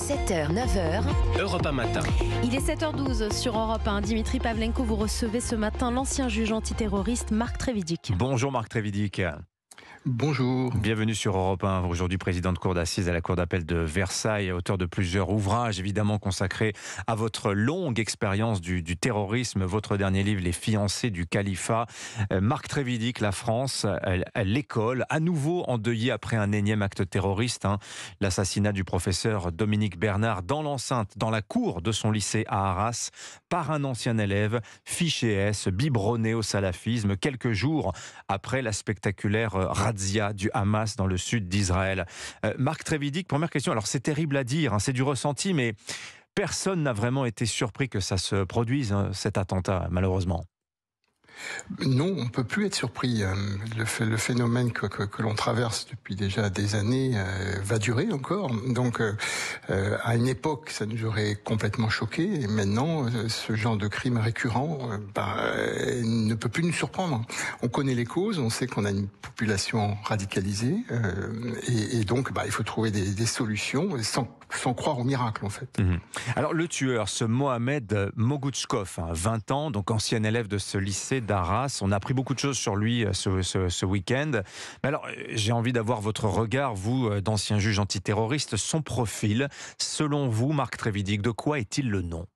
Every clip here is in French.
7h, 9h. Europe 1 matin. Il est 7h12 sur Europe 1. Dimitri Pavlenko, vous recevez ce matin l'ancien juge antiterroriste Marc Trévidic. Bonjour Marc Trévidic. Bonjour. Bienvenue sur Europe 1. Aujourd'hui président de cour d'assises à la cour d'appel de Versailles, auteur de plusieurs ouvrages évidemment consacrés à votre longue expérience du terrorisme. Votre dernier livre, Les fiancés du califat. Marc Trévidic, la France, l'école, à nouveau endeuillée après un énième acte terroriste. L'assassinat du professeur Dominique Bernard dans l'enceinte, dans la cour de son lycée à Arras, par un ancien élève, fiché S, biberonné au salafisme, quelques jours après la spectaculaire razzia du Hamas dans le sud d'Israël. Marc Trévidic, première question. Alors c'est terrible à dire, c'est du ressenti, mais personne n'a vraiment été surpris que ça se produise, cet attentat, malheureusement. Non, on ne peut plus être surpris. Le phénomène que l'on traverse depuis déjà des années va durer encore. Donc, à une époque, ça nous aurait complètement choqué. Et maintenant, ce genre de crime récurrent ne peut plus nous surprendre. On connaît les causes, on sait qu'on a une population radicalisée. Et donc, il faut trouver des solutions sans croire au miracle, en fait. Alors, le tueur, ce Mohamed Mogouchkov, 20 ans, donc ancien élève de ce lycée d'Arras. On a appris beaucoup de choses sur lui ce week-end. Mais alors, j'ai envie d'avoir votre regard, vous, d'ancien juge antiterroriste. Son profil, selon vous, Marc Trévidic, de quoi est-il le nom ?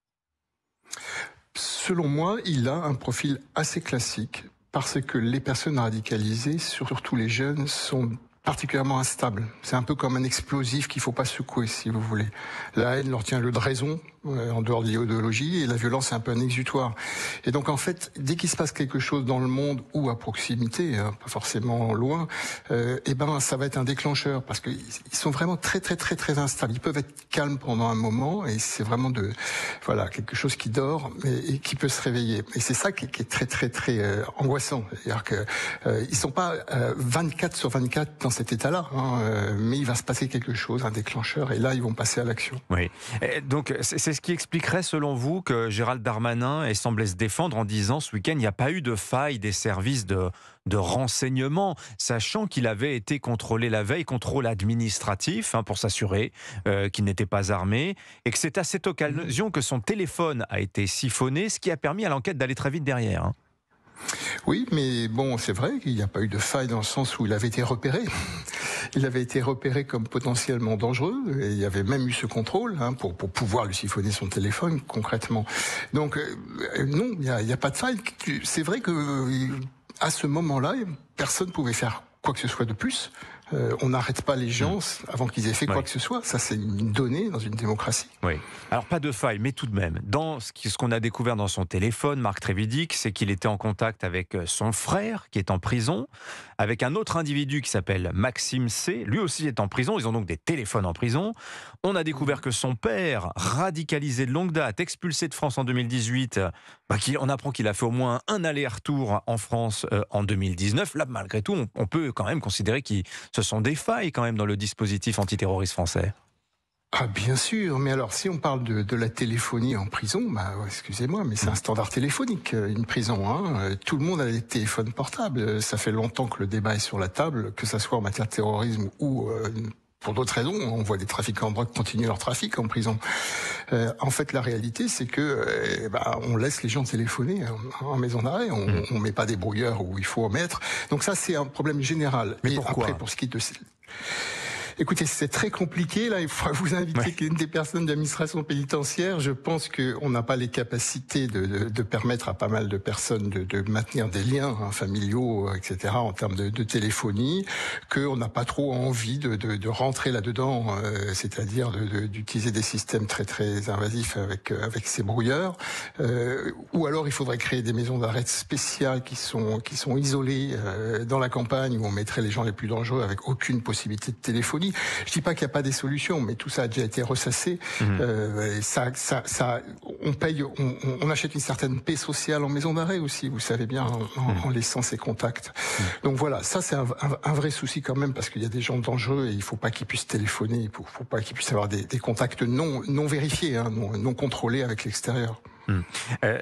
Selon moi, il a un profil assez classique parce que les personnes radicalisées, surtout les jeunes, sont particulièrement instables. C'est un peu comme un explosif qu'il ne faut pas secouer, si vous voulez. La haine leur tient lieu de raison, en dehors de l'idéologie, et la violence, c'est un peu un exutoire. Et donc, en fait, dès qu'il se passe quelque chose dans le monde ou à proximité, pas forcément loin, ça va être un déclencheur, parce qu'ils sont vraiment très, très, très, très instables. Ils peuvent être calmes pendant un moment, et c'est vraiment quelque chose qui dort et qui peut se réveiller. Et c'est ça qui est très, très, très angoissant. C'est-à-dire que ils sont pas 24 sur 24 dans cet état-là, mais il va se passer quelque chose, un déclencheur, et là, ils vont passer à l'action. Oui. Et donc, c'est ce qui expliquerait, selon vous, que Gérald Darmanin ait semblé se défendre en disant ce week-end, il n'y a pas eu de faille des services de renseignement, sachant qu'il avait été contrôlé la veille, contrôle administratif, pour s'assurer qu'il n'était pas armé, et que c'est à cette occasion que son téléphone a été siphonné, ce qui a permis à l'enquête d'aller très vite derrière. Oui, mais bon, c'est vrai qu'il n'y a pas eu de faille dans le sens où il avait été repéré. Il avait été repéré comme potentiellement dangereux, et il y avait même eu ce contrôle pour pouvoir lui siphonner son téléphone concrètement. Donc non, il n'y a pas de faille. C'est vrai que à ce moment-là, personne ne pouvait faire quoi que ce soit de plus. On n'arrête pas les gens avant qu'ils aient fait quoi que ce soit. Ça, c'est une donnée dans une démocratie. Oui. Alors, pas de faille, mais tout de même. Dans ce qu'on a découvert dans son téléphone, Marc Trévidic, c'est qu'il était en contact avec son frère, qui est en prison, avec un autre individu qui s'appelle Maxime C. Lui aussi est en prison. Ils ont donc des téléphones en prison. On a découvert que son père, radicalisé de longue date, expulsé de France en 2018, on apprend qu'il a fait au moins un aller-retour en France en 2019. Là, malgré tout, on peut quand même considérer que ce sont des failles quand même dans le dispositif antiterroriste français. Ah bien sûr, mais alors si on parle de la téléphonie en prison, excusez-moi, mais c'est un standard téléphonique, une prison. Tout le monde a des téléphones portables. Ça fait longtemps que le débat est sur la table, que ça soit en matière de terrorisme ou pour d'autres raisons. On voit des trafiquants de drogue continuer leur trafic en prison. En fait, la réalité, c'est que on laisse les gens téléphoner en maison d'arrêt. On met pas des brouilleurs où il faut en mettre. Donc ça, c'est un problème général. Mais pourquoi ? Après, pour ce qui est de... Écoutez, c'est très compliqué. Là, il faudra vous inviter qu'une des personnes de l'administration pénitentiaire. Je pense qu'on n'a pas les capacités de permettre à pas mal de personnes de maintenir des liens familiaux, etc., en termes de téléphonie, qu'on n'a pas trop envie de rentrer là-dedans, c'est-à-dire d'utiliser des systèmes très très invasifs avec ces brouilleurs. Ou alors, il faudrait créer des maisons d'arrêt spéciales qui sont isolées dans la campagne où on mettrait les gens les plus dangereux avec aucune possibilité de téléphonie. Je dis pas qu'il n'y a pas des solutions, mais tout ça a déjà été ressassé. On achète une certaine paix sociale en maison d'arrêt aussi, vous savez bien, en laissant ses contacts. Donc voilà, ça c'est un vrai souci quand même, parce qu'il y a des gens dangereux et il faut pas qu'ils puissent téléphoner, il faut pas qu'ils puissent avoir des contacts non vérifiés, non contrôlés avec l'extérieur.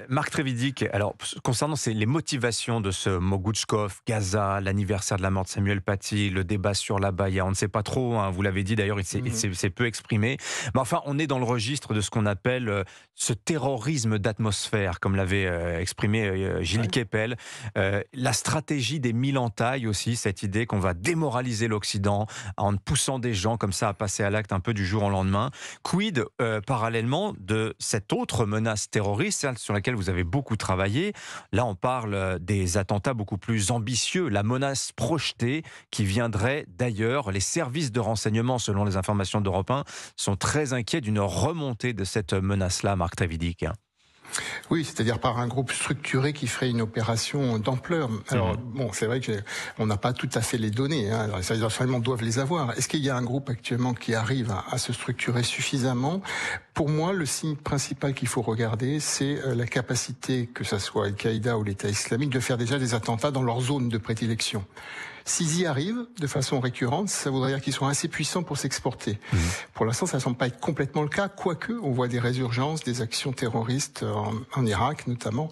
Marc Trévidic, alors concernant les motivations de ce Mogouchkov, Gaza, l'anniversaire de la mort de Samuel Paty, le débat sur la Baïa, on ne sait pas trop, hein, vous l'avez dit d'ailleurs, il s'est peu exprimé. Mais enfin, on est dans le registre de ce qu'on appelle ce terrorisme d'atmosphère, comme l'avait exprimé Gilles Kepel. La stratégie des mille entailles aussi, cette idée qu'on va démoraliser l'Occident en poussant des gens comme ça à passer à l'acte un peu du jour au lendemain. Quid, parallèlement, de cette autre menace terroriste, celle sur laquelle vous avez beaucoup travaillé. Là, on parle des attentats beaucoup plus ambitieux, la menace projetée qui viendrait d'ailleurs. Les services de renseignement, selon les informations d'Europe 1, sont très inquiets d'une remontée de cette menace-là, Marc Trévidic. Oui, c'est-à-dire par un groupe structuré qui ferait une opération d'ampleur. Alors, bon, c'est vrai qu'on n'a pas tout à fait les données, hein. Alors, les services de renseignement doivent les avoir. Est-ce qu'il y a un groupe actuellement qui arrive à se structurer suffisamment? Pour moi, le signe principal qu'il faut regarder, c'est la capacité, que ce soit Al-Qaïda ou l'État islamique, de faire déjà des attentats dans leur zone de prédilection. S'ils y arrivent de façon récurrente, ça voudrait dire qu'ils sont assez puissants pour s'exporter. Pour l'instant, ça ne semble pas être complètement le cas, quoique on voit des résurgences, des actions terroristes en Irak notamment.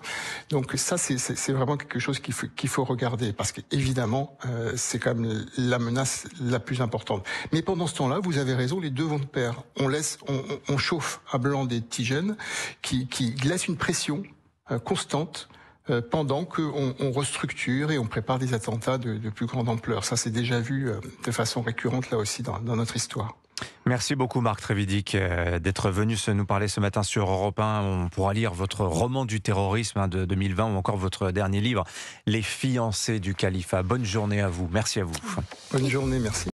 Donc ça, c'est vraiment quelque chose qu'il faut regarder, parce qu'évidemment, c'est quand même la menace la plus importante. Mais pendant ce temps-là, vous avez raison, les deux vont de pair. On chauffe à blanc des petits jeunes qui laissent une pression constante pendant qu'on restructure et on prépare des attentats de plus grande ampleur. Ça, c'est déjà vu de façon récurrente là aussi dans notre histoire. Merci beaucoup Marc Trévidic d'être venu nous parler ce matin sur Europe 1. On pourra lire votre roman du terrorisme de 2020 ou encore votre dernier livre, Les fiancés du califat. Bonne journée à vous. Merci à vous. Bonne journée, merci.